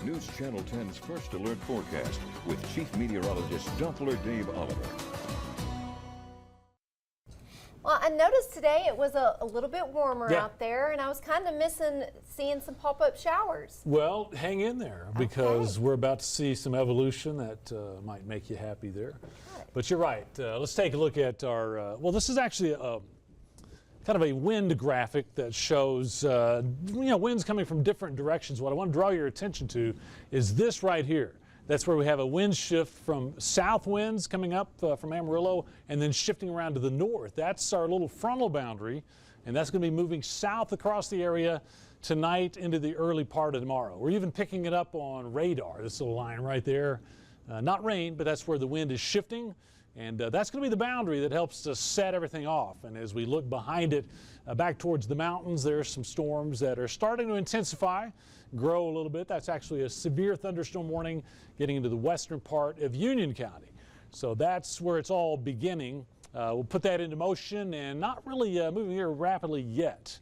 News Channel 10's First Alert Forecast with Chief Meteorologist Doppler Dave Oliver. Well, I noticed today it was a little bit warmer out there, and I was kind of missing seeing some pop-up showers. Well, hang in there because we're about to see some evolution that might make you happy there. But you're right. Let's take a look at our, well, this is actually a kind of a wind graphic that shows, winds coming from different directions. What I want to draw your attention to is this right here. That's where we have a wind shift from south winds coming up from Amarillo and then shifting around to the north. That's our little frontal boundary, and that's going to be moving south across the area tonight into the early part of tomorrow. We're even picking it up on radar, this little line right there. Not rain, but that's where the wind is shifting. And that's going to be the boundary that helps to set everything off. And as we look behind it, back towards the mountains, there are some storms that are starting to intensify, grow a little bit. That's actually a severe thunderstorm warning getting into the western part of Union County. So that's where it's all beginning. We'll put that into motion and not really moving here rapidly yet.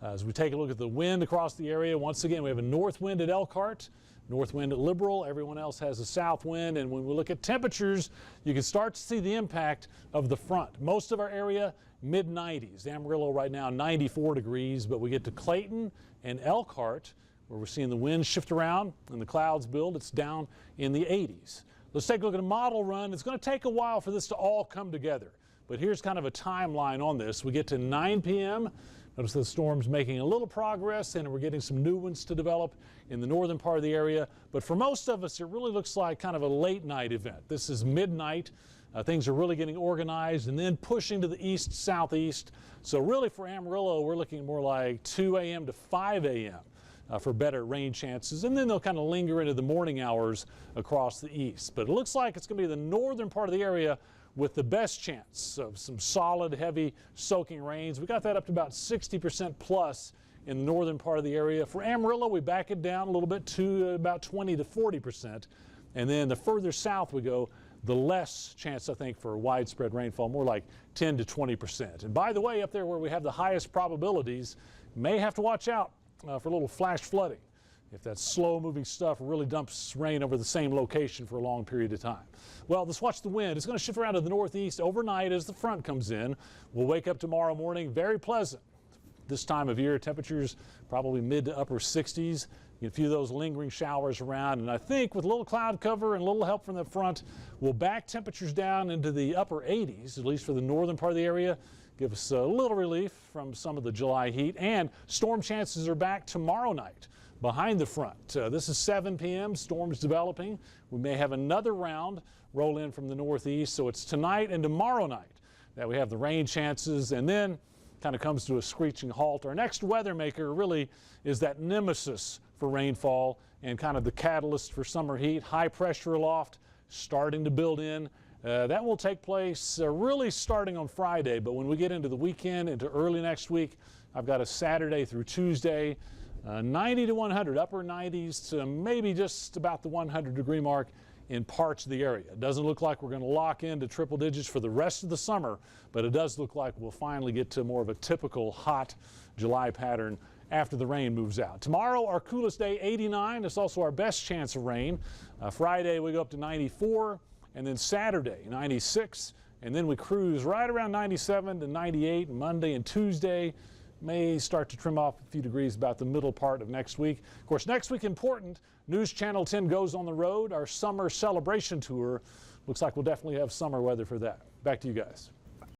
As we take a look at the wind across the area, once again, we have a north wind at Elkhart. North wind at Liberal, everyone else has a south wind, and when we look at temperatures, you can start to see the impact of the front. Most of our area, mid-90s. Amarillo right now, 94 degrees, but we get to Clayton and Elkhart, where we're seeing the wind shift around and the clouds build. It's down in the 80s. Let's take a look at a model run. It's going to take a while for this to all come together, but here's kind of a timeline on this. We get to 9 p.m. Notice the storm's making a little progress, and we're getting some new ones to develop in the northern part of the area. But for most of us, it really looks like kind of a late night event. This is midnight. Things are really getting organized and then pushing to the east-southeast. So really for Amarillo, we're looking more like 2 a.m. to 5 a.m. For better rain chances. And then they'll kind of linger into the morning hours across the east. But it looks like it's going to be the northern part of the area with the best chance of some solid, heavy, soaking rains. We got that up to about 60% plus in the northern part of the area. For Amarillo, we back it down a little bit to about 20 to 40%. And then the further south we go, the less chance, I think, for widespread rainfall, more like 10 to 20%. And by the way, up there where we have the highest probabilities, may have to watch out for a little flash flooding if that slow-moving stuff really dumps rain over the same location for a long period of time. Well, let's watch the wind. It's going to shift around to the northeast overnight as the front comes in. We'll wake up tomorrow morning very pleasant. This time of year, temperatures probably mid to upper 60s. You get a few of those lingering showers around, and I think with a little cloud cover and a little help from the front, we'll back temperatures down into the upper 80s, at least for the northern part of the area. Give us a little relief from some of the July heat, and storm chances are back tomorrow night behind the front. This is 7 p.m. Storms developing. We may have another round roll in from the northeast, so it's tonight and tomorrow night that we have the rain chances, and then kind of comes to a screeching halt. Our next weather maker really is that nemesis for rainfall and kind of the catalyst for summer heat. High pressure aloft starting to build in. That will take place really starting on Friday, but when we get into the weekend, into early next week, I've got a Saturday through Tuesday, 90 to 100, upper 90s to maybe just about the 100-degree mark in parts of the area. It doesn't look like we're going to lock into triple digits for the rest of the summer, but it does look like we'll finally get to more of a typical hot July pattern after the rain moves out. Tomorrow, our coolest day, 89. It's also our best chance of rain. Friday, we go up to 94, and then Saturday, 96, and then we cruise right around 97 to 98. Monday and Tuesday may start to trim off a few degrees about the middle part of next week. Of course, next week important, News Channel 10 goes on the road. Our summer celebration tour. Looks like we'll definitely have summer weather for that. Back to you guys.